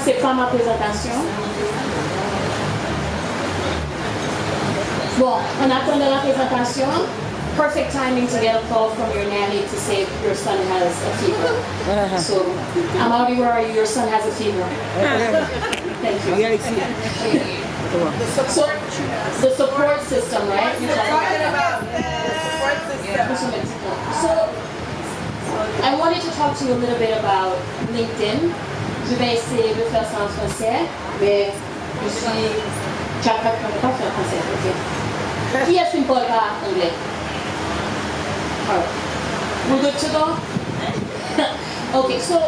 c'est pas ma présentation. Bon, en attendant la présentation, perfect timing to get a call from your nanny to say your son has a fever. So, Amaury, where are you? Your son has a fever. Thank you. So, the support system, right? You're talking about the support system. So, I wanted to talk to you a little bit about LinkedIn. Je vais essayer de faire ça en français, mais je suis... Tu n'as pas fait en français, ok. Qui est-ce qui ne parle pas anglais? Alright. We're good to go? Okay, so,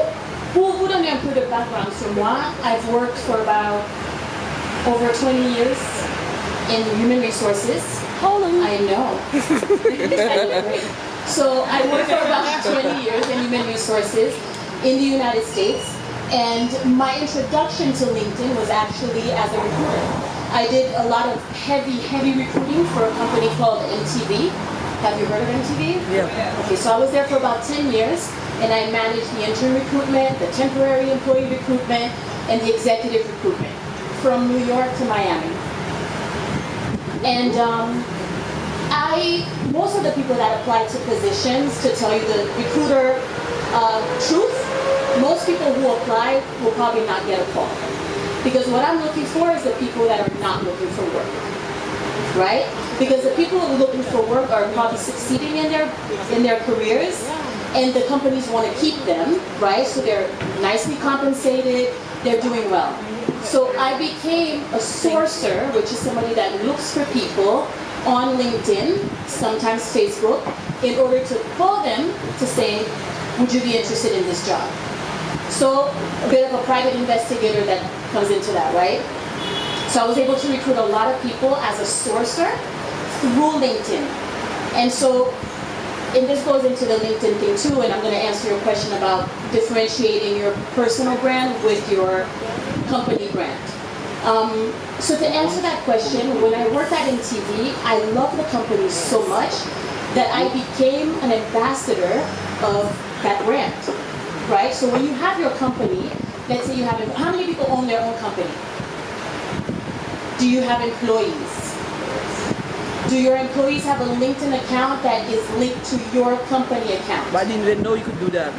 pour vous donner un peu de background sur moi, I've worked for about over 20 years in human resources. How long? I know. So I worked for about 20 years in human resources in the United States, and my introduction to LinkedIn was actually as a recruiter. I did a lot of heavy recruiting for a company called MTV. Have you heard of MTV? Yeah. Okay, so I was there for about 10 years, and I managed the intern recruitment, the temporary employee recruitment, and the executive recruitment from New York to Miami. And most of the people that apply to positions, to tell you the recruiter truth, most people who apply will probably not get a call. Because what I'm looking for is the people that are not looking for work, right? Because the people who are looking for work are probably succeeding in their careers, and the companies want to keep them, right? So they're nicely compensated, they're doing well. So I became a sourcer, which is somebody that looks for people on LinkedIn, sometimes Facebook, in order to call them to say, would you be interested in this job? So a bit of a private investigator that comes into that, right? So I was able to recruit a lot of people as a sourcer through LinkedIn. And so, and this goes into the LinkedIn thing too, and I'm going to answer your question about differentiating your personal brand with your company brand. So to answer that question, when I worked at MTV, I loved the company so much that I became an ambassador of that brand, right? So when you have your company, let's say you have, how many people own their own company? Do you have employees? Do your employees have a LinkedIn account that is linked to your company account? But I didn't even know you could do that.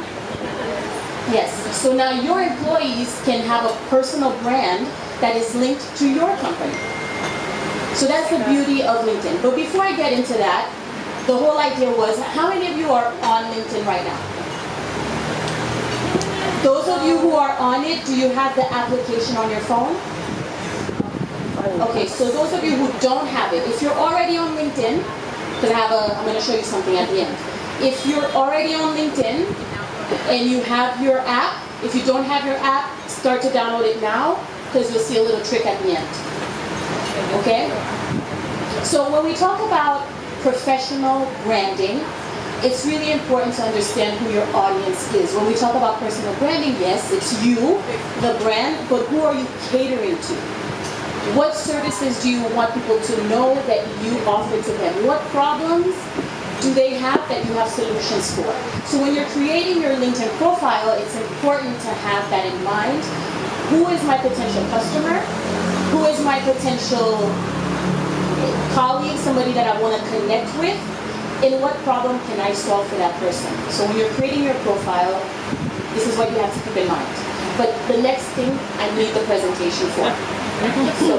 Yes, so now your employees can have a personal brand that is linked to your company. So that's the beauty of LinkedIn. But before I get into that, the whole idea was, how many of you are on LinkedIn right now? Those of you who are on it, do you have the application on your phone? Okay, so those of you who don't have it, if you're already on LinkedIn, because I'm going to show you something at the end. If you're already on LinkedIn and you have your app, if you don't have your app, start to download it now, because you'll see a little trick at the end. Okay? So when we talk about professional branding, it's really important to understand who your audience is. When we talk about personal branding, yes, it's you, the brand, but who are you catering to? What services do you want people to know that you offer to them? What problems do they have that you have solutions for? So when you're creating your LinkedIn profile, it's important to have that in mind. Who is my potential customer? Who is my potential colleague, somebody that I want to connect with? And what problem can I solve for that person? So when you're creating your profile, this is what you have to keep in mind. But the next thing, I need the presentation for. So,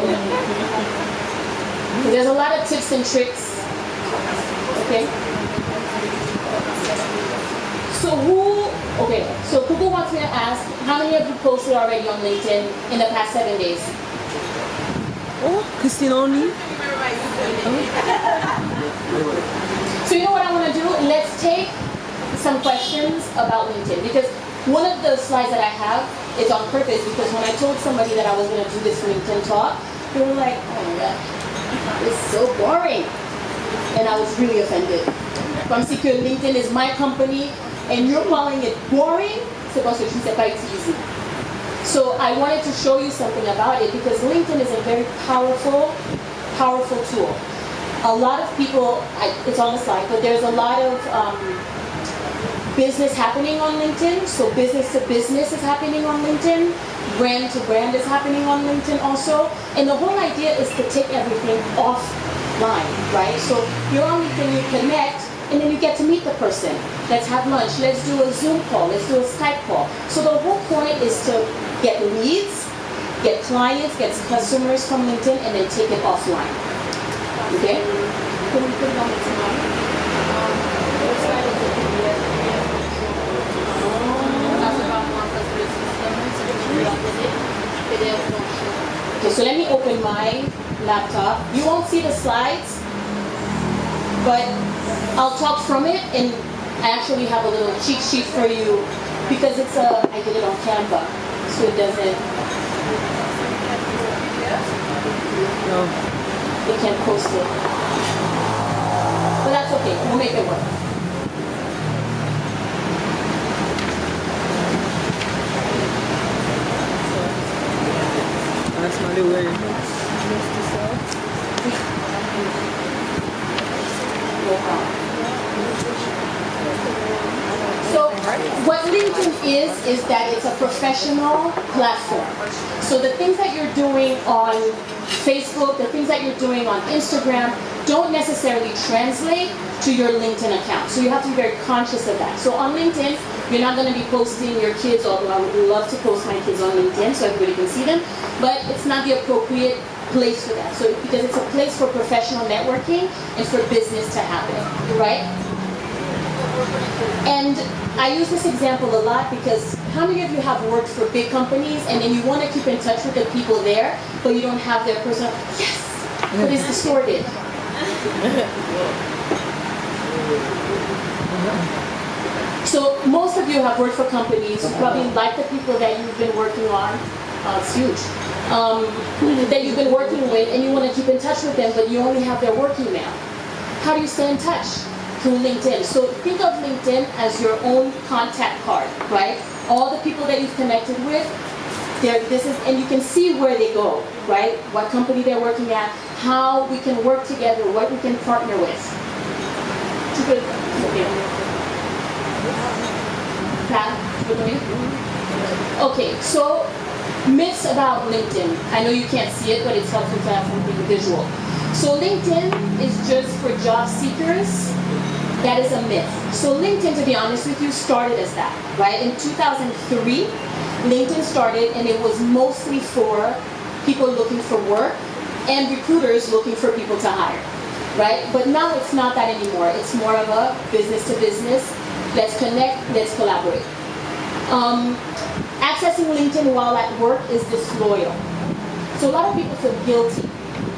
there's a lot of tips and tricks. Okay? So Google wants me to ask, how many of you posted already on LinkedIn in the past 7 days? Oh, Christine only? So you know what I want to do? Let's take some questions about LinkedIn, because one of the slides that I have is on purpose, because when I told somebody that I was going to do this LinkedIn talk, they were like, oh my God, it's so boring. And I was really offended. Comme si que LinkedIn is my company and you're calling it boring, c'est parce que je ne sais pas utiliser. So I wanted to show you something about it, because LinkedIn is a very powerful tool. A lot of people, it's on the slide, but there's a lot of business happening on LinkedIn. So business to business is happening on LinkedIn. Brand to brand is happening on LinkedIn also. And the whole idea is to take everything offline, right? So you're on LinkedIn, you connect, and then you get to meet the person. Let's have lunch. Let's do a Zoom call. Let's do a Skype call. So the whole point is to get leads, get clients, get customers from LinkedIn, and then take it offline. Okay? Can we put it on the slide? What slide is it? Okay, so let me open my laptop. You won't see the slides, but I'll talk from it, and I actually have a little cheat sheet for you because I did it on Canva, so it doesn't. No. They can't post it. But that's okay, we'll make it work. That's not the way. So what LinkedIn is that it's a professional platform. So the things that you're doing on Facebook, the things that you're doing on Instagram don't necessarily translate to your LinkedIn account. So you have to be very conscious of that. So on LinkedIn, you're not going to be posting your kids, although I would love to post my kids on LinkedIn so everybody can see them, but it's not the appropriate place for that. So because it's a place for professional networking and for business to happen, right? And I use this example a lot because how many of you have worked for big companies and then you want to keep in touch with the people there, but you don't have their personal, yes, but it's distorted. So most of you have worked for companies, you probably like the people that you've been working on, it's huge, that you've been working with, and you want to keep in touch with them, but you only have their work email. How do you stay in touch? Through LinkedIn. So think of LinkedIn as your own contact card, right? All the people that you've connected with, and you can see where they go, right? What company they're working at, how we can work together, what we can partner with. Okay, so myths about LinkedIn. I know you can't see it, but it's helpful to have something visual. So LinkedIn is just for job seekers. That is a myth. So LinkedIn, to be honest with you, started as that, right? In 2003, LinkedIn started, and it was mostly for people looking for work and recruiters looking for people to hire, right? But now it's not that anymore. It's more of a business to business. Let's connect, let's collaborate. Accessing LinkedIn while at work is disloyal. So a lot of people feel guilty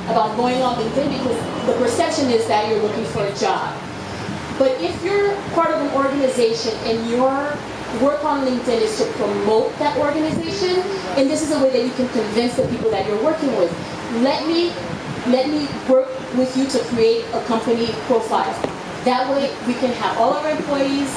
about going on LinkedIn because the perception is that you're looking for a job. But if you're part of an organization and your work on LinkedIn is to promote that organization, and this is a way that you can convince the people that you're working with, let me work with you to create a company profile. That way we can have all of our employees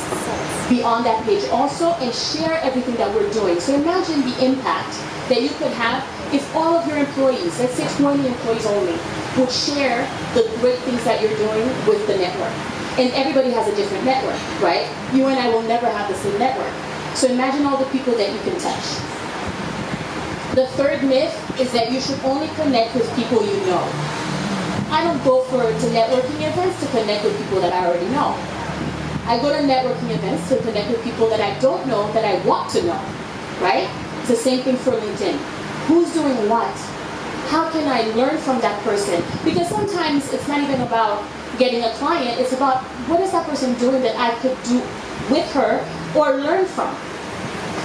be on that page also and share everything that we're doing. So imagine the impact that you could have if all of your employees, let's say 20 employees only, would share the great things that you're doing with the network. And everybody has a different network, right? You and I will never have the same network. So imagine all the people that you can touch. The third myth is that you should only connect with people you know. I don't go to networking events to connect with people that I already know. I go to networking events to connect with people that I don't know, that I want to know, right? It's the same thing for LinkedIn. Who's doing what? How can I learn from that person? Because sometimes it's not even about getting a client, it's about what is that person doing that I could do with her or learn from.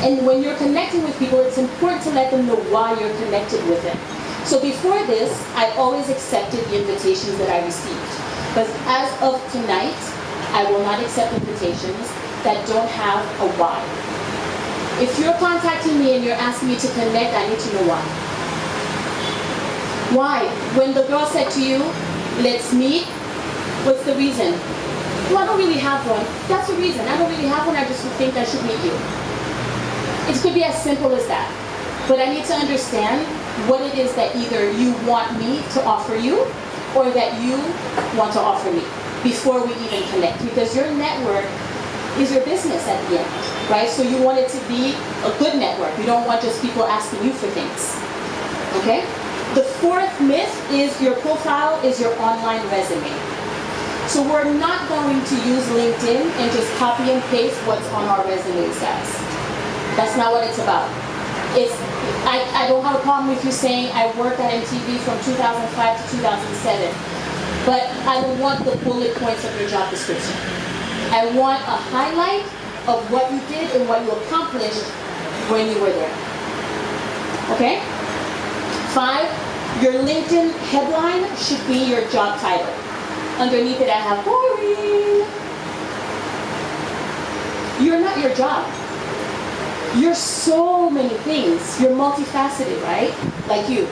And when you're connecting with people, it's important to let them know why you're connected with them. So before this, I always accepted the invitations that I received. But as of tonight, I will not accept invitations that don't have a why. If you're contacting me and you're asking me to connect, I need to know why. Why? When the girl said to you, let's meet, what's the reason? Well, I don't really have one. That's the reason. I don't really have one. I just think I should meet you. It could be as simple as that. But I need to understand what it is that either you want me to offer you or that you want to offer me before we even connect. Because your network is your business at the end, right? So you want it to be a good network. You don't want just people asking you for things, okay? The fourth myth is your profile is your online resume. So we're not going to use LinkedIn and just copy and paste what's on our resumes, guys. That's not what it's about. I don't have a problem with you saying I worked at MTV from 2005 to 2007, but I don't want the bullet points of your job description. I want a highlight of what you did and what you accomplished when you were there. Okay? 5, your LinkedIn headline should be your job title. Underneath it I have boring. You're not your job. You're so many things. You're multifaceted, right? Like you.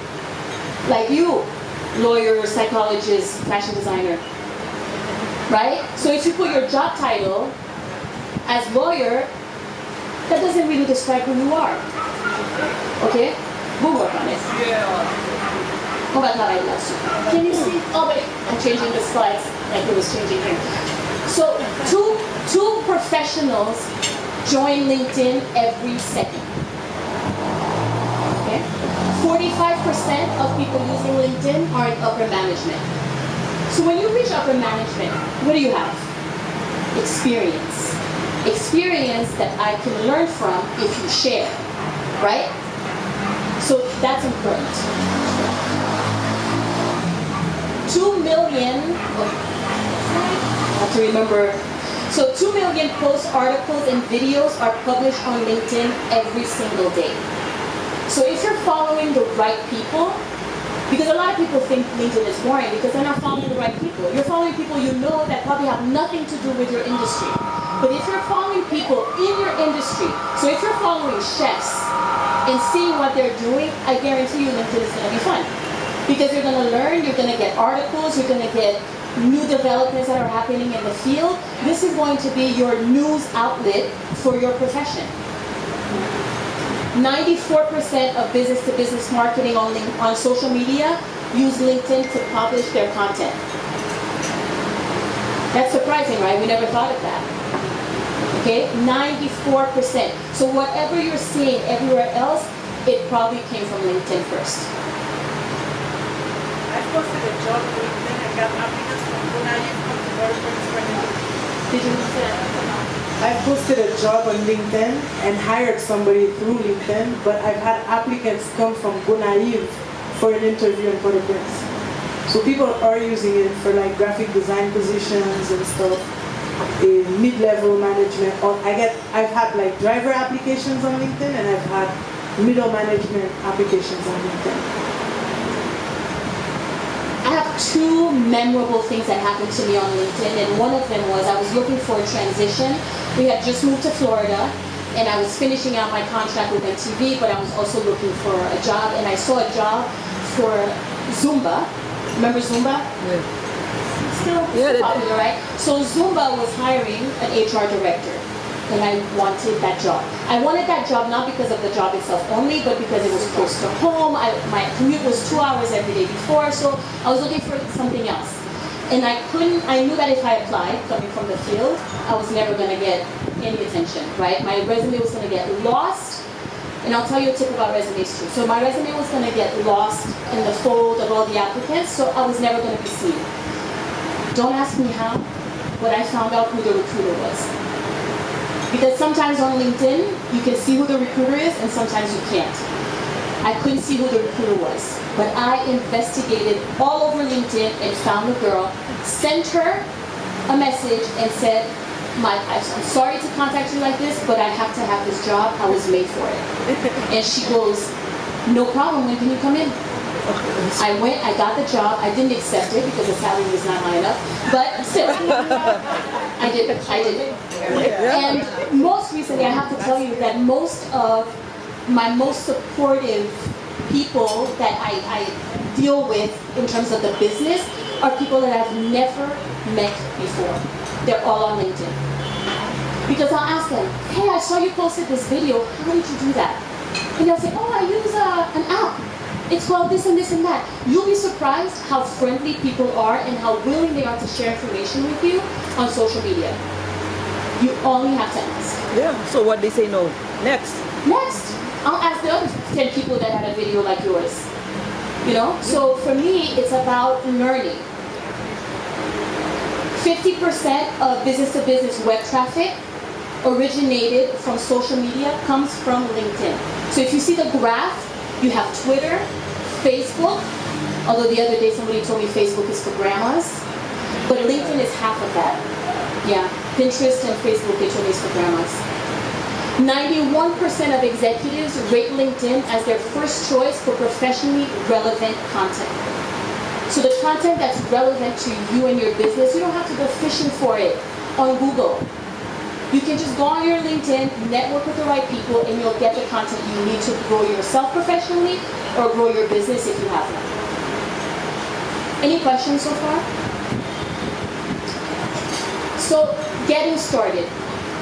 Like you, lawyer, psychologist, fashion designer. Right? So if you put your job title as lawyer, that doesn't really describe who you are. Okay? We'll work on it. Oh my God, I lost you. Can you see? Oh wait, I'm changing the slides like it was changing here. So two professionals join LinkedIn every second. Okay? 45% of people using LinkedIn are in upper management. So when you reach upper management, what do you have? Experience. Experience that I can learn from if you share, right? So that's important. 2 million, I have to remember. So 2 million posts, articles, and videos are published on LinkedIn every single day. So if you're following the right people, because a lot of people think LinkedIn is boring because they're not following the right people. You're following people you know that probably have nothing to do with your industry. But if you're following people in your industry, so if you're following chefs and seeing what they're doing, I guarantee you LinkedIn is going to be fun. Because you're going to learn, you're going to get articles, you're going to get new developments that are happening in the field. This is going to be your news outlet for your profession. 94% of business-to-business marketing on social media use LinkedIn to publish their content. That's surprising, right? We never thought of that. Okay, 94%. So whatever you're seeing everywhere else, it probably came from LinkedIn first. I posted a job on LinkedIn and got applicants from Brunei, from the workers. Did you see that? I posted a job on LinkedIn and hired somebody through LinkedIn, but I've had applicants come from Gonaive for an interview in Port-au-Prince. So people are using it for like graphic design positions and stuff, in mid-level management. Or I've had like driver applications on LinkedIn, and I've had middle management applications on LinkedIn. I have 2 memorable things that happened to me on LinkedIn, and one of them was I was looking for a transition. We had just moved to Florida, and I was finishing out my contract with MTV, but I was also looking for a job, and I saw a job for Zumba. Remember Zumba? Yeah. Still popular, right? So Zumba was hiring an HR director, and I wanted that job. I wanted that job not because of the job itself only, but because it was close to home. My commute was 2 hours every day before, so I was looking for something else. And I knew that if I applied, coming from the field, I was never going to get any attention, right? My resume was going to get lost, and I'll tell you a tip about resumes too. So my resume was going to get lost in the fold of all the applicants, so I was never going to be seen. Don't ask me how, but I found out who the recruiter was. Because sometimes on LinkedIn, you can see who the recruiter is, and sometimes you can't. I couldn't see who the recruiter was, but I investigated all over LinkedIn and found the girl, sent her a message and said, I'm sorry to contact you like this, but I have to have this job. I was made for it. And she goes, no problem, when can you come in? I went, I got the job. I didn't accept it because the salary was not high enough, but still, I did it. And most recently, I have to tell you that most of my most supportive people that I deal with in terms of the business are people that I've never met before. They're all on LinkedIn. Because I'll ask them, hey, I saw you posted this video. How did you do that? And they'll say, oh, I use an app. It's called this and this and that. You'll be surprised how friendly people are and how willing they are to share information with you on social media. You only have to ask. Yeah. So what they say no. Next. Next, I'll ask the other 10 people that had a video like yours. You know? So for me, it's about learning. 50% of business-to-business web traffic originated from social media comes from LinkedIn. So if you see the graph, you have Twitter, Facebook, although the other day somebody told me Facebook is for grandmas, but LinkedIn is half of that. Yeah, Pinterest and Facebook, they told me is for grandmas. 91% of executives rate LinkedIn as their first choice for professionally relevant content. So the content that's relevant to you and your business, you don't have to go fishing for it on Google. You can just go on your LinkedIn, network with the right people, and you'll get the content you need to grow yourself professionally or grow your business if you have one. Any questions so far? So getting started.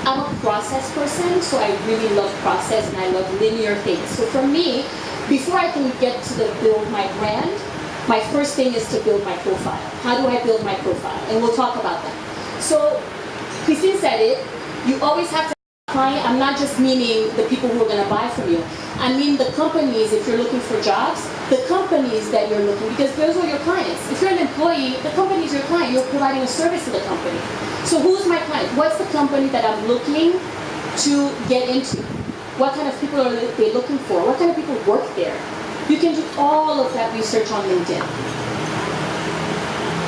I'm a process person, so I really love process and I love linear things. So for me, before I can get to build my brand, my first thing is to build my profile. How do I build my profile? And we'll talk about that. So Christine said it, you always have to client. I'm not just meaning the people who are going to buy from you. I mean the companies, if you're looking for jobs, the companies that you're looking, because those are your clients. If you're an employee, the company is your client. You're providing a service to the company. So who's my client? What's the company that I'm looking to get into? What kind of people are they looking for? What kind of people work there? You can do all of that research on LinkedIn.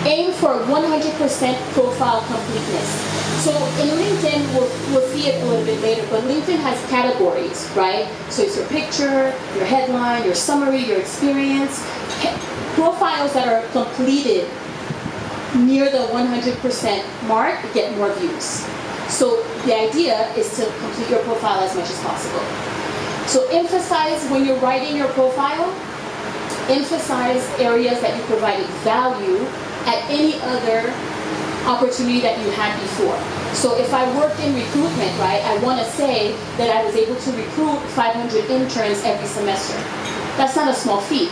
Aim for 100% profile completeness. So in LinkedIn, we'll see it a little bit later, but LinkedIn has categories, right? So it's your picture, your headline, your summary, your experience. Profiles that are completed near the 100% mark get more views. So the idea is to complete your profile as much as possible. So emphasize, when you're writing your profile, emphasize areas that you provided value at any other opportunity that you had before. So if I worked in recruitment, right, I want to say that I was able to recruit 500 interns every semester. That's not a small feat.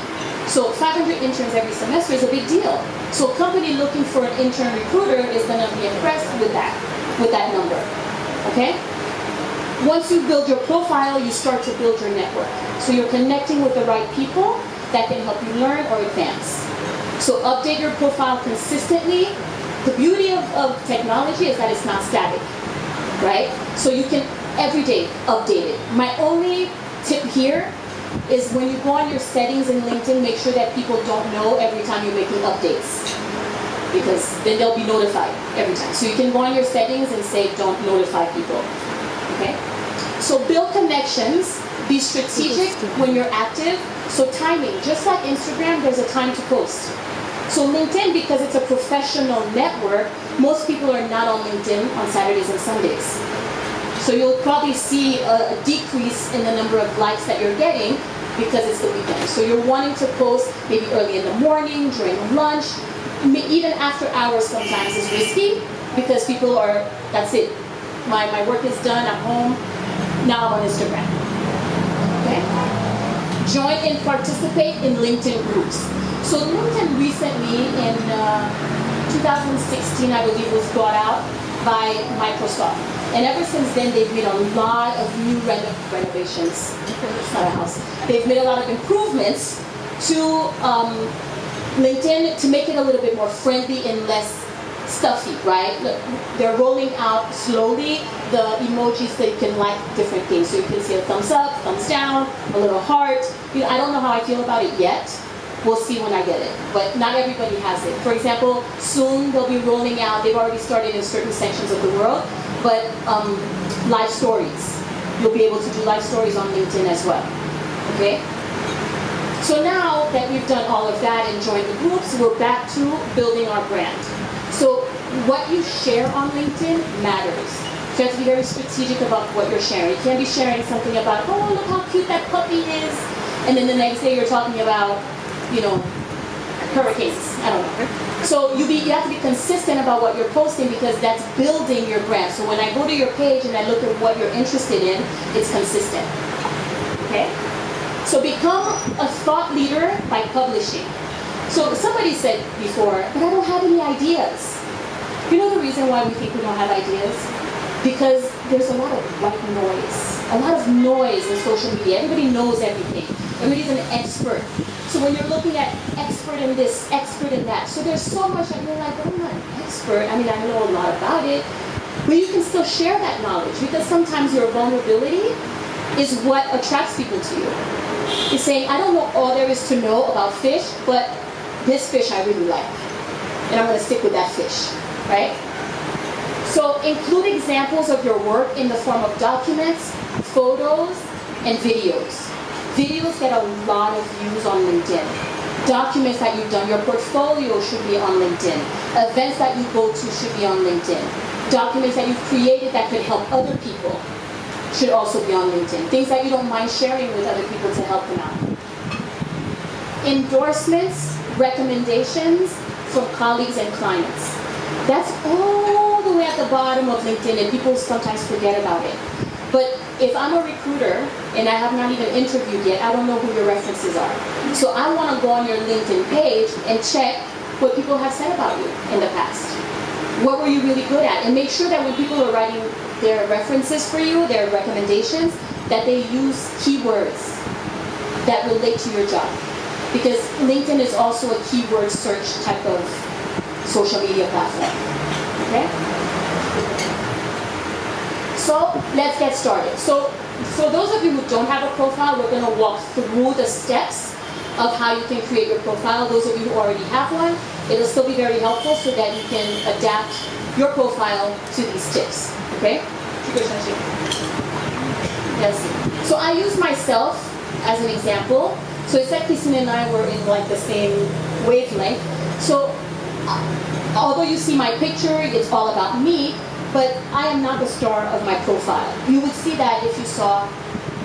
So 500 interns every semester is a big deal. So a company looking for an intern recruiter is going to be impressed with that number. Okay? Once you build your profile, you start to build your network. So you're connecting with the right people that can help you learn or advance. So update your profile consistently. The beauty of technology is that it's not static, right? So you can every day update it. My only tip here is when you go on your settings in LinkedIn, make sure that people don't know every time you're making updates, because then they'll be notified every time. So you can go on your settings and say don't notify people, okay? So build connections, be strategic when you're active. So timing, just like Instagram, there's a time to post. So LinkedIn, because it's a professional network, most people are not on LinkedIn on Saturdays and Sundays. So you'll probably see a decrease in the number of likes that you're getting because it's the weekend. So you're wanting to post maybe early in the morning, during lunch, even after hours sometimes is risky because people are, that's it. My work is done, I'm home, now I'm on Instagram. Okay? Join and participate in LinkedIn groups. So LinkedIn recently in 2016, I believe, was bought out by Microsoft. And ever since then, they've made a lot of new renovations. It's not a house. They've made a lot of improvements to LinkedIn to make it a little bit more friendly and less stuffy, right? Look, they're rolling out slowly the emojis that you can like different things. So you can see a thumbs up, thumbs down, a little heart. You know, I don't know how I feel about it yet. We'll see when I get it, but not everybody has it. For example, soon they'll be rolling out, they've already started in certain sections of the world, but live stories. You'll be able to do live stories on LinkedIn as well, okay? So now that we've done all of that and joined the groups, we're back to building our brand. So what you share on LinkedIn matters. So you have to be very strategic about what you're sharing. You can't be sharing something about, oh, look how cute that puppy is, and then the next day you're talking about, you know, hurricanes. I don't know. So you have to be consistent about what you're posting because that's building your brand. So when I go to your page and I look at what you're interested in, it's consistent. Okay? So become a thought leader by publishing. So somebody said before, but I don't have any ideas. You know the reason why we think we don't have ideas? because there's a lot of white noise, a lot of noise in social media. Everybody knows everything. Everybody's an expert. So when you're looking at expert in this, expert in that, so there's so much that you're like, oh, I'm not an expert. I mean, I know a lot about it, but you can still share that knowledge, because sometimes your vulnerability is what attracts people to you. It's saying, I don't know all there is to know about fish, but this fish I really like, and I'm going to stick with that fish, right? So include examples of your work in the form of documents, photos, and videos. Videos get a lot of views on LinkedIn. Documents that you've done, your portfolio should be on LinkedIn. Events that you go to should be on LinkedIn. Documents that you've created that could help other people should also be on LinkedIn. Things that you don't mind sharing with other people to help them out. Endorsements, recommendations from colleagues and clients. That's all the way at the bottom of LinkedIn, and people sometimes forget about it. But if I'm a recruiter and I have not even interviewed yet, I don't know who your references are. So I want to go on your LinkedIn page and check what people have said about you in the past. What were you really good at? And make sure that when people are writing their references for you, their recommendations, that they use keywords that relate to your job. Because LinkedIn is also a keyword search type of social media platform. Okay? So let's get started. So for those of you who don't have a profile, we're going to walk through the steps of how you can create your profile. Those of you who already have one, it'll still be very helpful so that you can adapt your profile to these tips. Okay? Yes. So I use myself as an example. So it's like Christine and I were in like the same wavelength. So although you see my picture, it's all about me, but I am not the star of my profile. You would see that if you saw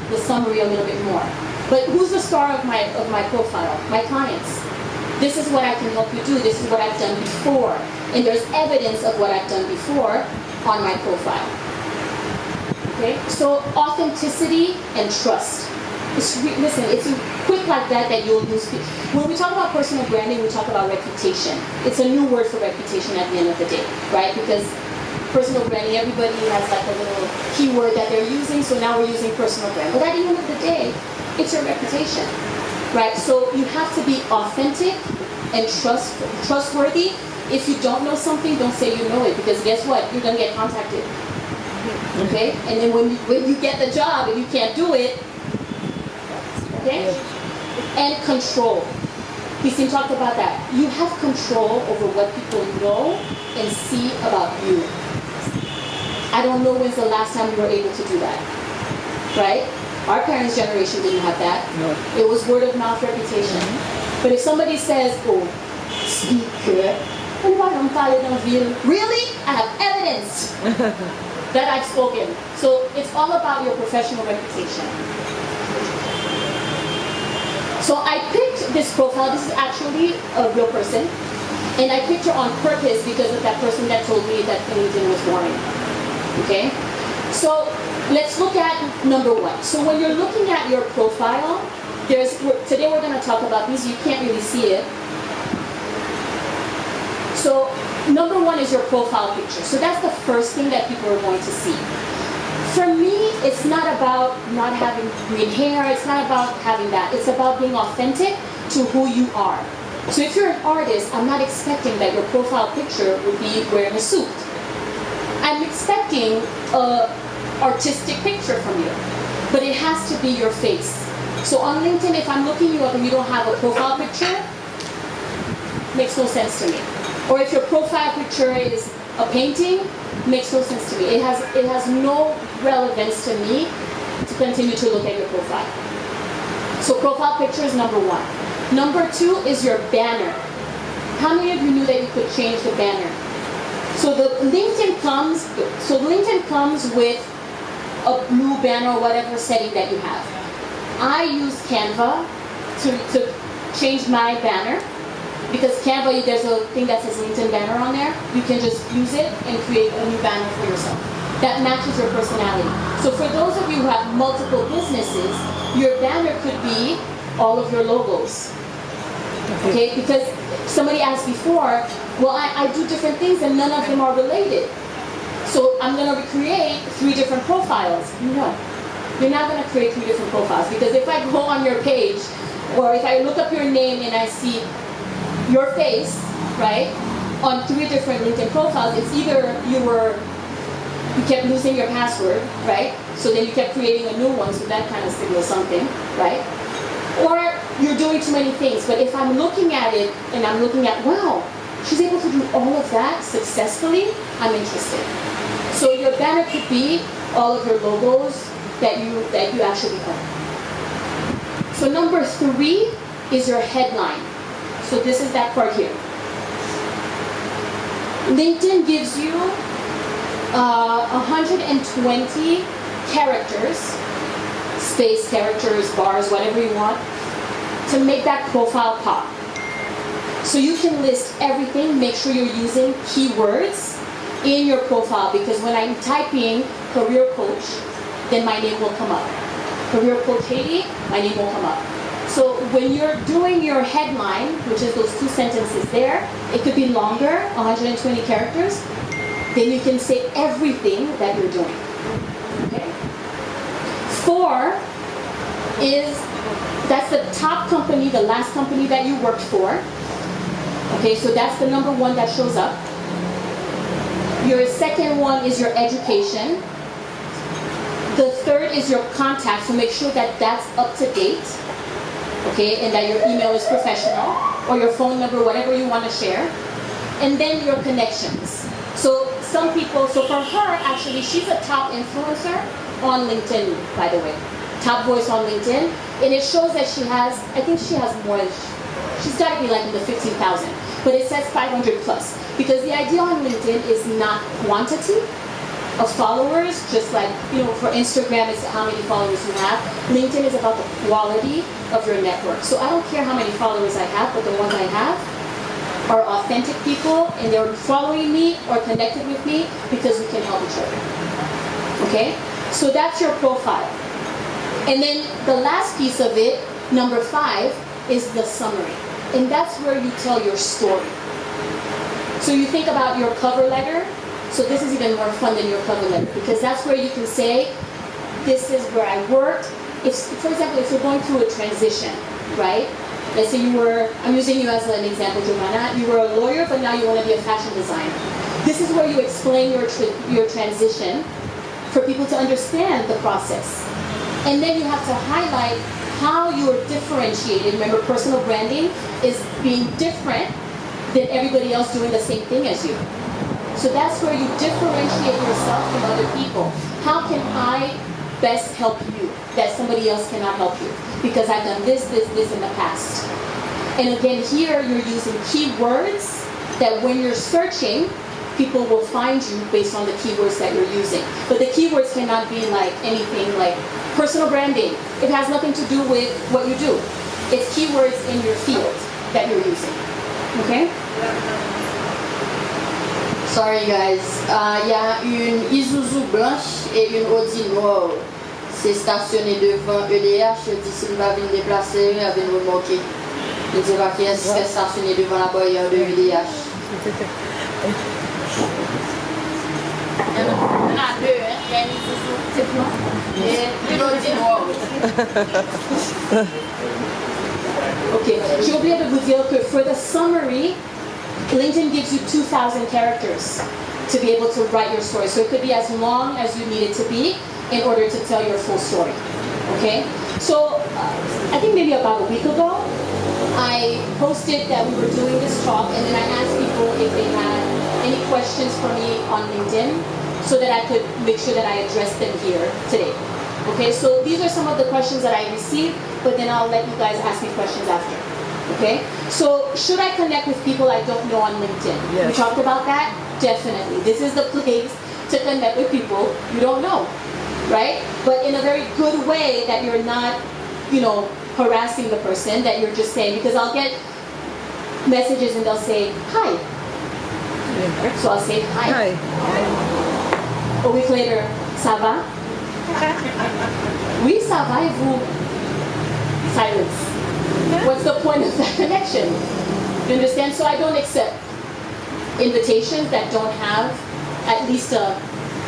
the summary a little bit more. But who's the star of my profile? My clients. This is what I can help you do. This is what I've done before. And there's evidence of what I've done before on my profile. Okay? So authenticity and trust. Listen, it's quick like that you'll use. When we talk about personal branding, we talk about reputation. It's a new word for reputation at the end of the day, right? Because personal branding, everybody has like a little keyword that they're using, so now we're using personal brand. But at the end of the day, it's your reputation, right? So you have to be authentic and trustworthy. If you don't know something, don't say you know it, because guess what? You're going to get contacted. Okay? And then when you get the job and you can't do it, okay? And control. Christine talked about that. You have control over what people know and see about you. I don't know when's the last time we were able to do that, right? Our parents' generation didn't have that. No. It was word of mouth reputation. But if somebody says, oh, speak good, really? I have evidence that I've spoken. So it's all about your professional reputation. So I picked this profile. This is actually a real person. And I picked her on purpose because of that person that told me that LinkedIn was boring. Okay? So let's look at number one. So when you're looking at your profile, today we're going to talk about these. You can't really see it. So number one is your profile picture. So that's the first thing that people are going to see. For me, it's not about not having green hair. It's not about having that. It's about being authentic to who you are. So if you're an artist, I'm not expecting that your profile picture would be wearing a suit. I'm expecting an artistic picture from you. But it has to be your face. So on LinkedIn, if I'm looking you up and you don't have a profile picture, makes no sense to me. Or if your profile picture is a painting, makes no sense to me. It has no relevance to me to continue to look at your profile. So profile picture is number one. Number two is your banner. How many of you knew that you could change the banner? So LinkedIn comes with a blue banner or whatever setting that you have. I use Canva to change my banner. Because Canva, there's a thing that says LinkedIn banner on there. You can just use it and create a new banner for yourself. That matches your personality. So for those of you who have multiple businesses, your banner could be all of your logos. Okay? Because somebody asked before, well, I do different things and none of them are related. So I'm going to recreate 3 different profiles. No, you're not going to create 3 different profiles, because if I go on your page, or if I look up your name and I see your face, right, on 3 different LinkedIn profiles, it's either you kept losing your password, right? So then you kept creating a new one, so that kind of signals something, right? Or you're doing too many things. But if I'm looking at it and I'm looking at, wow, she's able to do all of that successfully, I'm interested. So your banner could be all of your logos that you actually own. So number 3 is your headline. So this is that part here. LinkedIn gives you 120 characters, space, characters, bars, whatever you want, to make that profile pop. So you can list everything, make sure you're using keywords in your profile, because when I'm typing career coach, then my name will come up. Career coach Haiti, my name will come up. So when you're doing your headline, which is those 2 sentences there, it could be longer, 120 characters, then you can say everything that you're doing. Okay? 4 is, that's the top company, the last company that you worked for. Okay, so that's the number 1 that shows up. Your second one is your education. The third is your contact, so make sure that that's up to date. Okay, and that your email is professional, or your phone number, whatever you want to share. And then your connections. So some people, so for her, actually, she's a top influencer on LinkedIn, by the way. Top voice on LinkedIn. And it shows that she has, I think she has more, she's got to be like in the 15,000. But it says 500 plus. Because the idea on LinkedIn is not quantity of followers, just like, you know, for Instagram, it's how many followers you have. LinkedIn is about the quality of your network. So I don't care how many followers I have, but the ones I have are authentic people, and they're following me or connected with me because we can help each other. Okay? So that's your profile. And then the last piece of it, number 5, is the summary. And that's where you tell your story. So you think about your cover letter. So this is even more fun than your cover letter, because that's where you can say, this is where I worked. If, for example, if you're going through a transition, right? Let's say I'm using you as an example, Giovanna. You were a lawyer, but now you want to be a fashion designer. This is where you explain your transition for people to understand the process. And then you have to highlight how you are differentiated. Remember, personal branding is being different than everybody else doing the same thing as you. So that's where you differentiate yourself from other people. How can I best help you that somebody else cannot help you? Because I've done this in the past. And again, here you're using keywords that when you're searching, people will find you based on the keywords that you're using. But the keywords cannot be like anything like personal branding. It has nothing to do with what you do. It's keywords in your field that you're using. Okay? Sorry guys, y a une Isuzu blanche et une Audi noire. C'est stationné devant EDH, je dis si je vais venir déplacer, je vais nous remorquer. Je ne sais pas qui est-ce qui est stationné devant la barrière de EDH. Il y en a 2, hein? Il y a une Isuzu, c'est blanc, et une Audi noire. Okay, j'ai oublié de vous dire que for the summary, LinkedIn gives you 2,000 characters to be able to write your story. So it could be as long as you need it to be in order to tell your full story. Okay? So I think maybe about a week ago, I posted that we were doing this talk, and then I asked people if they had any questions for me on LinkedIn so that I could make sure that I addressed them here today. Okay, so these are some of the questions that I received, but then I'll let you guys ask me questions after. Okay, so should I connect with people I don't know on LinkedIn? Yes. We talked about that? Definitely. This is the place to connect with people you don't know, right? But in a very good way that you're not, you know, harassing the person, that you're just saying, because I'll get messages and they'll say, hi. So I'll say, hi. Hi. A week later, ça va? Oui, ça va, et vous? Silence. What's the point of that connection? You understand? So I don't accept invitations that don't have at least a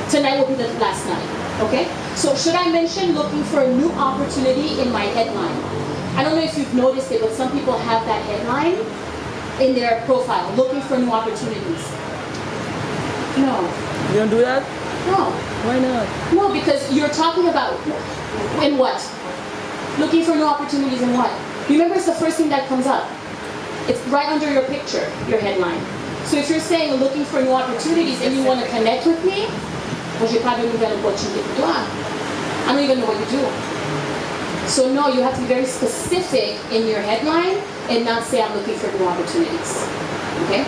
Tonight will be the last night, okay? So should I mention looking for a new opportunity in my headline? I don't know if you've noticed it, but some people have that headline in their profile, looking for new opportunities. No. You don't do that? No. Why not? No, because you're talking about in what? Looking for new opportunities in what? Remember, it's the first thing that comes up. It's right under your picture, your headline. So if you're saying looking for new opportunities and you want to connect with me, well, j'ai pas de nouvelle opportunité pour toi. I don't even know what you do. So no, you have to be very specific in your headline and not say I'm looking for new opportunities. Okay?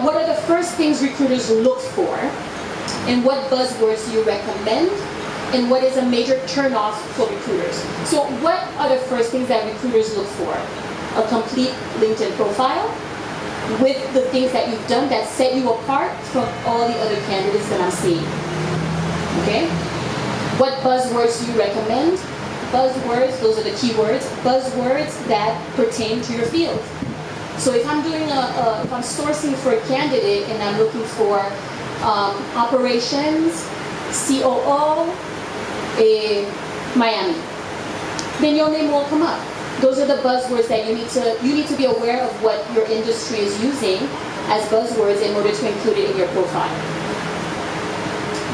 What are the first things recruiters look for? And what buzzwords do you recommend? And what is a major turnoff for recruiters? So what are the first things that recruiters look for? A complete LinkedIn profile with the things that you've done that set you apart from all the other candidates that I'm seeing. Okay? What buzzwords do you recommend? Buzzwords, those are the keywords, buzzwords that pertain to your field. So if I'm doing if I'm sourcing for a candidate and I'm looking for operations, COO, Miami, then your name will come up. Those are the buzzwords that you need to be aware of what your industry is using as buzzwords in order to include it in your profile.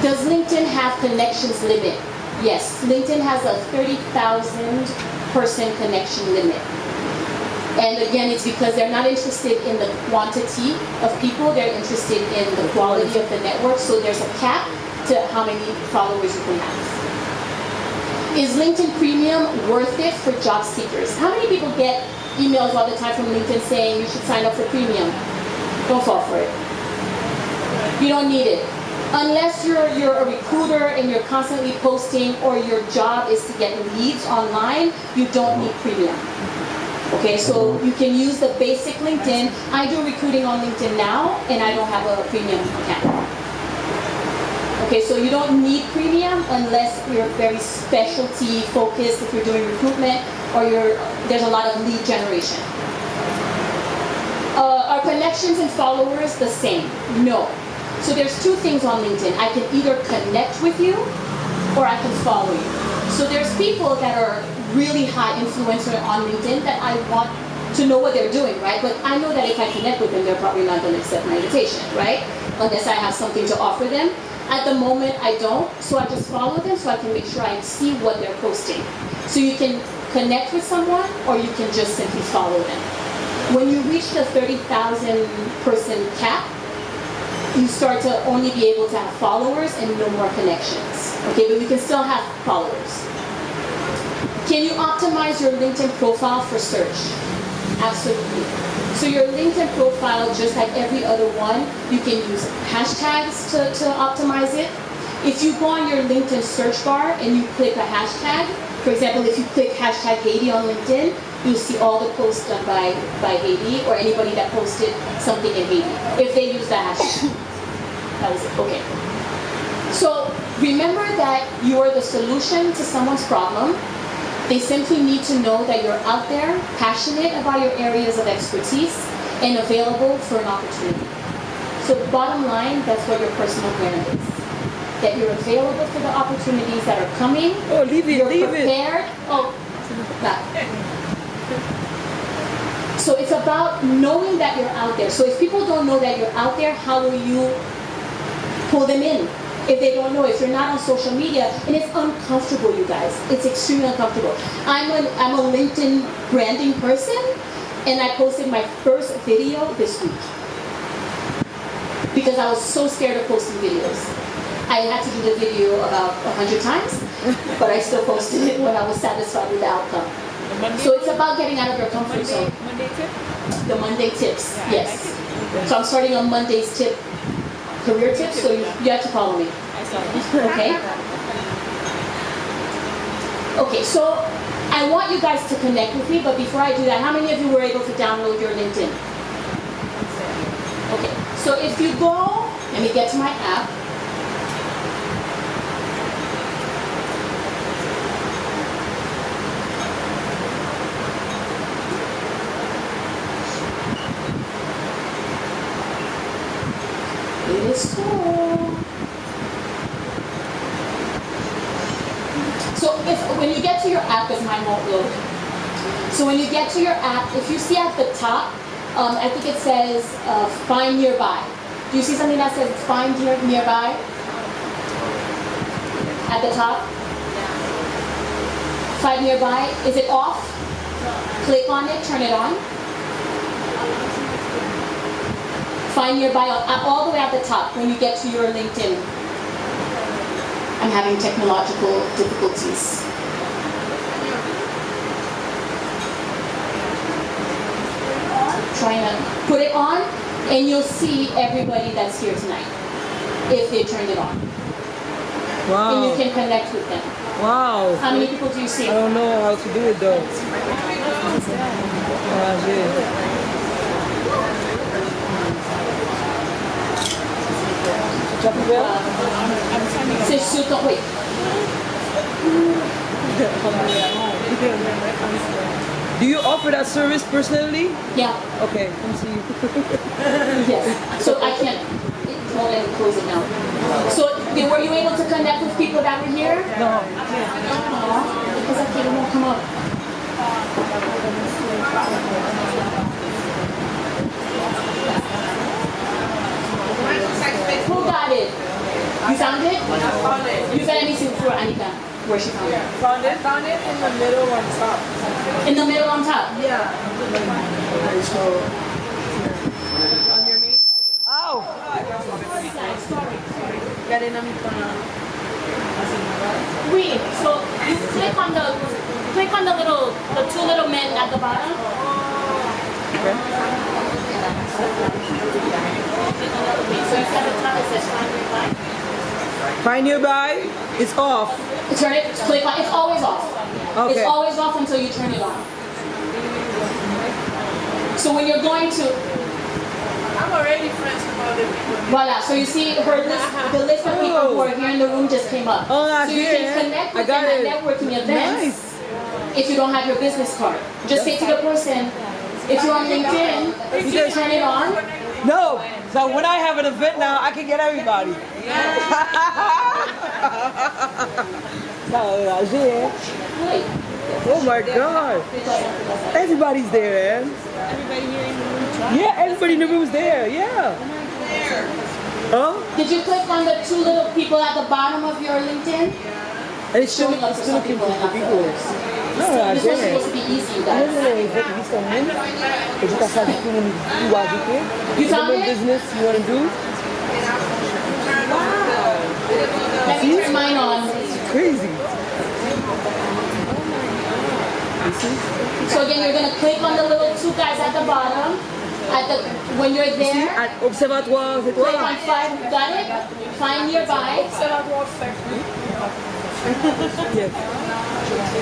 Does LinkedIn have connections limit? Yes, LinkedIn has a 30,000 person connection limit. And again, it's because they're not interested in the quantity of people, they're interested in the quality of the network, so there's a cap to how many followers you can have. Is LinkedIn Premium worth it for job seekers? How many people get emails all the time from LinkedIn saying you should sign up for Premium? Don't fall for it. You don't need it. Unless you're a recruiter and you're constantly posting or your job is to get leads online, you don't need Premium. Okay, so you can use the basic LinkedIn. I do recruiting on LinkedIn now and I don't have a Premium account. Okay, so you don't need Premium unless you're very specialty focused, if you're doing recruitment or there's a lot of lead generation. Are connections and followers the same? No. So there's two things on LinkedIn. I can either connect with you or I can follow you. So there's people that are really high influencer on LinkedIn that I want to know what they're doing, right? But I know that if I connect with them, they're probably not going to accept my invitation, right? Unless I have something to offer them. At the moment, I don't, so I just follow them so I can make sure I see what they're posting. So you can connect with someone or you can just simply follow them. When you reach the 30,000 person cap, you start to only be able to have followers and no more connections. Okay, but you can still have followers. Can you optimize your LinkedIn profile for search? Absolutely. So your LinkedIn profile, just like every other one, you can use hashtags to optimize it. If you go on your LinkedIn search bar and you click a hashtag, for example, if you click hashtag Haiti on LinkedIn, you'll see all the posts done by Haiti or anybody that posted something in Haiti, if they use that hashtag. That was it, okay. So remember that you are the solution to someone's problem. They simply need to know that you're out there, passionate about your areas of expertise, and available for an opportunity. So bottom line, that's what your personal brand is. That you're available for the opportunities that are coming. Oh, leave it, you're leave prepared. it. Oh, that. So it's about knowing that you're out there. So if people don't know that you're out there, how will you pull them in? If they don't know, if you're not on social media, and it's uncomfortable, you guys. It's extremely uncomfortable. I'm a LinkedIn branding person, and I posted my first video this week because I was so scared of posting videos. I had to do the video about 100 times, but I still posted it when I was satisfied with the outcome. So it's about getting out of your comfort zone. Monday tip? The Monday tips, Yeah, yes. I like it. So I'm starting on Monday's tip, career tips, so you have to follow me. I saw it. Okay? Okay, so I want you guys to connect with me, but before I do that, how many of you were able to download your LinkedIn? Okay, so if you go, let me get to my app. It is cool. upload. So when you get to your app, if you see at the top, I think it says find nearby. Do you see something that says find nearby? At the top? Find nearby. Is it off? Click on it, turn it on. Find nearby all the way at the top when you get to your LinkedIn. I'm having technological difficulties. Trying to put it on, and you'll see everybody that's here tonight if they turned it on. Wow. And you can connect with them. Wow. How many people do you see? I don't know how to do it though. C'est sur ton, oui. Do you offer that service personally? Yeah. Okay, come see you. Yes. So I can't. It won't let me close it now. So were you able to connect with people that were here? No. Because I can't, it won't come up. Who got it? You found it? You found anything for Anika? Where she found it? Found it in the middle on top. In the middle on top? Yeah. Ow! Wait, so you click on the two little men at the bottom. Okay. So you at the top it says find nearby. Find nearby, it's off. Turn it, click on, it's always off. Okay. It's always off until you turn it on. So when you're going to, I'm already friends with all the people. voila, so you see her list, the list of people who are here in the room just came up. Oh, so you can connect with them at networking events. Nice. If you don't have your business card. Just say to the person, if you're on LinkedIn, you can turn it on. No, so when I have an event now, I can get everybody. Wait. Oh my God. Everybody's there, man. Everybody here in the room. Yeah, everybody in the room's there, yeah. Huh? Did you click on the two little people at the bottom of your LinkedIn? And it's still Showing up for some looking people for and not for people. others. No, This was supposed to be easy, you guys. You found it? business you want to do? Let me turn mine on. Crazy. So again, you're gonna click on the little two guys at the bottom. When you're there, At Observatoire, c'est click on toi? find. Got it? Find nearby. Yes.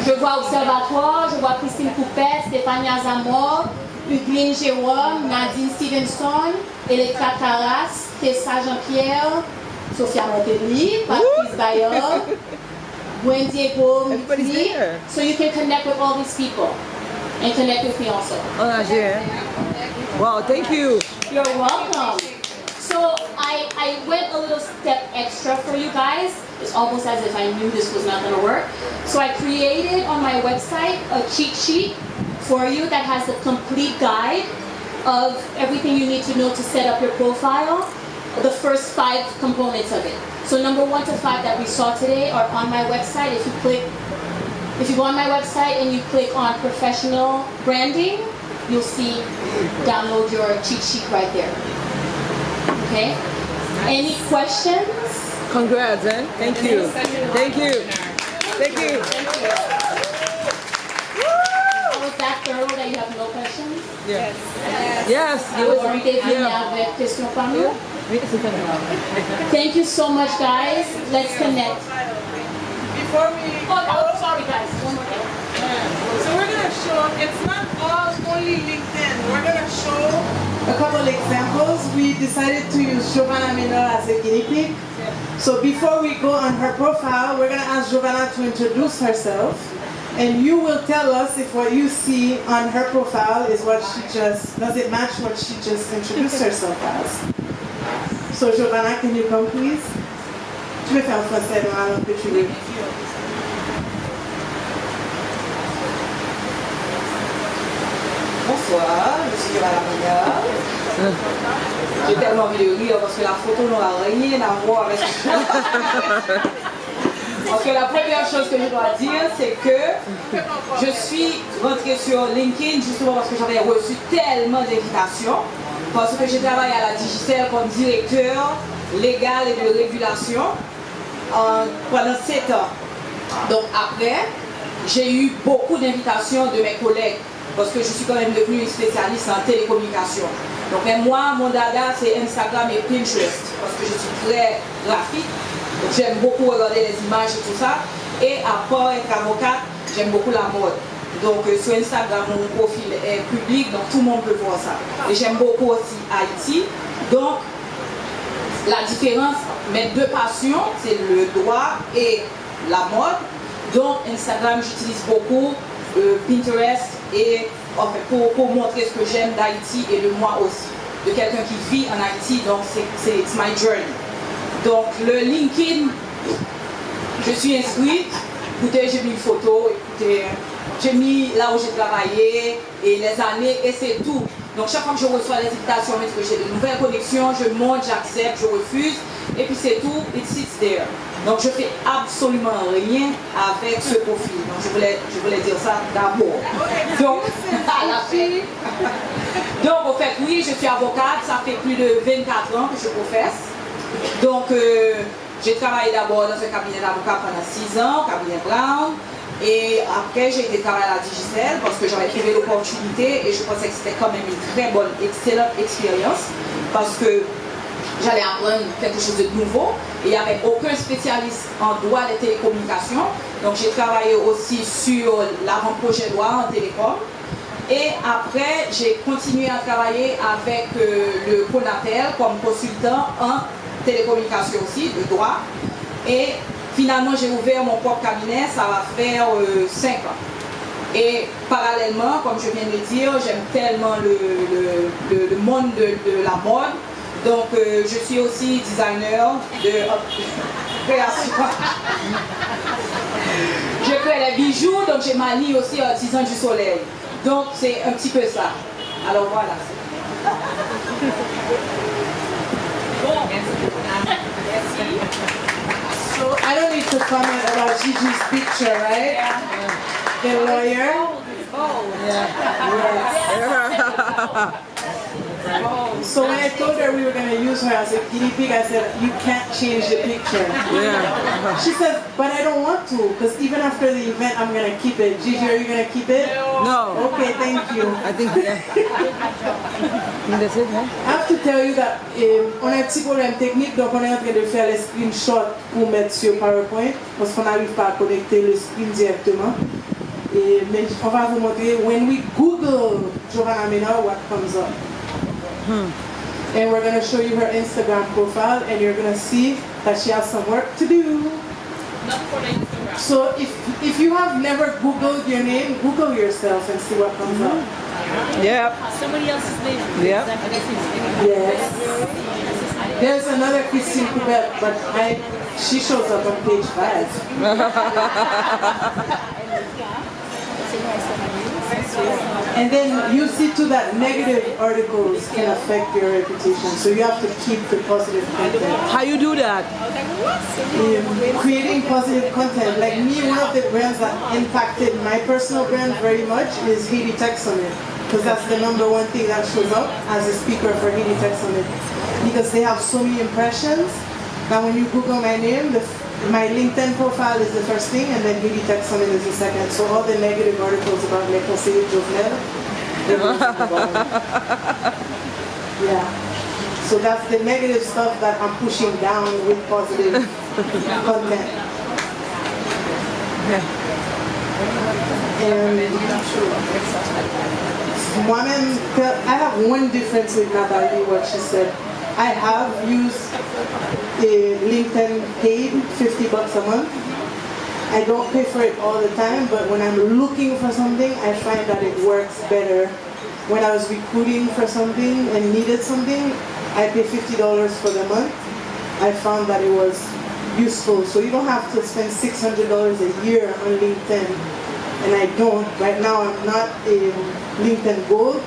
Je vois Observatoire, je vois Christine Coupet, Stéphanie Azamor, Hugueline Jérôme, Nadine Stevenson, Electra Caras, Tessa Jean-Pierre, Sophia Montpellier, Patrice Bayol, Wendy Everybody's Mutli. there. So you can connect with all these people and connect with me also. Oh, yeah. Wow, thank you. You're welcome. So I went a little step extra for you guys. It's almost as if I knew this was not going to work. So I created on my website a cheat sheet for you that has a complete guide of everything you need to know to set up your profile, the first 5 components of it. So number 1 to 5 that we saw today are on my website. If you go on my website and you click on professional branding, you'll see download your cheat sheet right there. Okay? Any questions? Congrats, eh? Thank you. Thank you. Thank you. I was that thorough that you have no questions? Yes. Yes. Thank you so much, guys. Let's connect. Before we Oh, sorry, guys. One more thing. so we're gonna show, it's not all only LinkedIn. We're gonna show A couple examples. We decided to use Giovanna Minor as a guinea pig. So before we go on her profile, we're going to ask Giovanna to introduce herself. And you will tell us if what you see on her profile is what she just, does it match what she just introduced herself as? So Giovanna, can you come please? Tu veux faire en français, dans la langue que tu veux. bonsoir, je suis à la meilleure. J'ai tellement envie de rire parce que la photo n'aura rien à voir avec ce Parce que la première chose que je dois dire, c'est que je suis rentrée sur LinkedIn justement parce que j'avais reçu tellement d'invitations. Parce que j'ai travaillé à la Digicel comme directeur légal et de régulation pendant 7 ans. Donc après, j'ai eu beaucoup d'invitations de mes collègues parce que je suis quand même devenue une spécialiste en télécommunication. Donc moi, mon dada, c'est Instagram et Pinterest parce que je suis très graphique. Donc j'aime beaucoup regarder les images et tout ça. Et à part être avocate, j'aime beaucoup la mode. Donc sur Instagram, mon profil est public, donc tout le monde peut voir ça. Et j'aime beaucoup aussi Haïti. Donc la différence, mes deux passions, c'est le droit et la mode. Donc Instagram, j'utilise beaucoup Pinterest et en fait, pour montrer ce que j'aime d'Haïti et de moi aussi. De quelqu'un qui vit en Haïti, donc c'est my journey. Donc le LinkedIn, je suis inscrite. Écoutez, j'ai mis une photo, écoutez, j'ai mis là où j'ai travaillé et les années et c'est tout. Donc chaque fois que je reçois les invitations, que j'ai de nouvelles connexions, je monte, j'accepte, je refuse et puis c'est tout, it sits there. Donc je fais absolument rien avec ce profil. Donc je voulais dire ça d'abord. Donc à la fin. Donc au fait oui, je suis avocate, ça fait plus de 24 ans que je professe. Donc j'ai travaillé d'abord dans un cabinet d'avocat pendant 6 ans, cabinet Brown. Et après, j'ai été travailler à la Digicel parce que j'avais trouvé l'opportunité et je pensais que c'était quand même une très bonne, excellente expérience parce que j'allais apprendre quelque chose de nouveau et il n'y avait aucun spécialiste en droit des télécommunications. Donc j'ai travaillé aussi sur l'avant-projet de loi en télécom. Et après, j'ai continué à travailler avec le CONATEL comme consultant en télécommunications aussi, de droit. Et finalement, j'ai ouvert mon propre cabinet, ça va faire 5 ans. Et parallèlement, comme je viens de le dire, j'aime tellement le monde de la mode. Donc, je suis aussi designer de création. Je fais les bijoux, donc j'ai ma ligne aussi artisan du soleil. Donc, c'est un petit peu ça. Alors voilà. So I don't need to comment about Gigi's picture, right? Yeah. The lawyer? Yeah. So when I told her we were going to use her as a guinea pig, I said, you can't change the picture. Yeah. She said, but I don't want to, because even after the event, I'm going to keep it. Gigi, are you going to keep it? No. Okay, thank you. I think, yeah. That's it, huh? I have to tell you that on a petit problème technique, donc on est en train de faire les screenshots pour mettre sur PowerPoint, parce qu'on n'arrive pas à connecter le screen directement. Et, mais on va vous montrer, when we Google Johanna Mena, what comes up. And we're going to show you her Instagram profile, and you're going to see that she has some work to do. Not for the Instagram. So if you have never Googled your name, Google yourself and see what comes up. Yep. Somebody else's name. Yep. Yes. There's another Christine Coubet, but she shows up on page 5. And then you see too that negative articles can affect your reputation, so you have to keep the positive content. How you do that? Creating positive content. Like me, one of the brands that impacted my personal brand very much is Haiti Tech Summit, because that's the #1 thing that shows up as a speaker for Haiti Tech Summit, because they have so many impressions. Now when you Google my name, my LinkedIn profile is the first thing, and then Haiti Tech Summit is the second. So all the negative articles about Les Conseillers Jovenel, yeah. So that's the negative stuff that I'm pushing down with positive content. And I have one difference with Nathalie, what she said. I have used a LinkedIn paid $50 a month. I don't pay for it all the time, but when I'm looking for something, I find that it works better. When I was recruiting for something and needed something, I pay $50 for the month. I found that it was useful. So you don't have to spend $600 a year on LinkedIn. And I don't. Right now I'm not in LinkedIn Gold,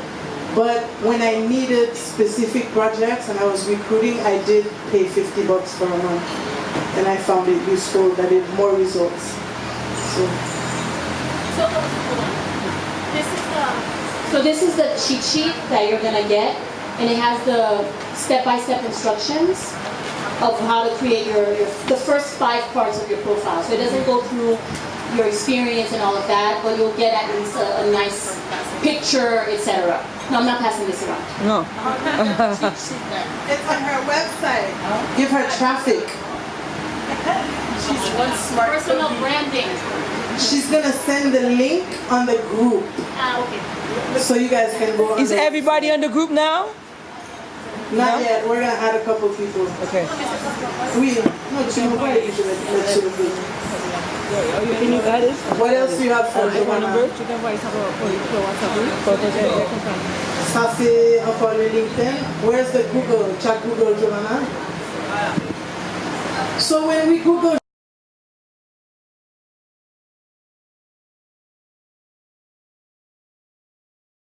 But when I needed specific projects and I was recruiting, I did pay $50 for a month. And I found it useful, that it more results. So this is the cheat sheet that you're gonna get, and it has the step-by-step instructions of how to create the first 5 parts of your profile. So it doesn't go through your experience and all of that, but you'll get at least a nice picture, etc. No, I'm not passing this around. No. It's on her website. Give her traffic. She's one smart Personal branding. She's gonna send the link on the group. Okay. So you guys can go on. Is everybody on the group now? Not yet. We're gonna add a couple people. Okay. What else do you have for Giovanna? Ça c'est encore le LinkedIn. Where's the Google? Check Google, Giovanna. So when we Google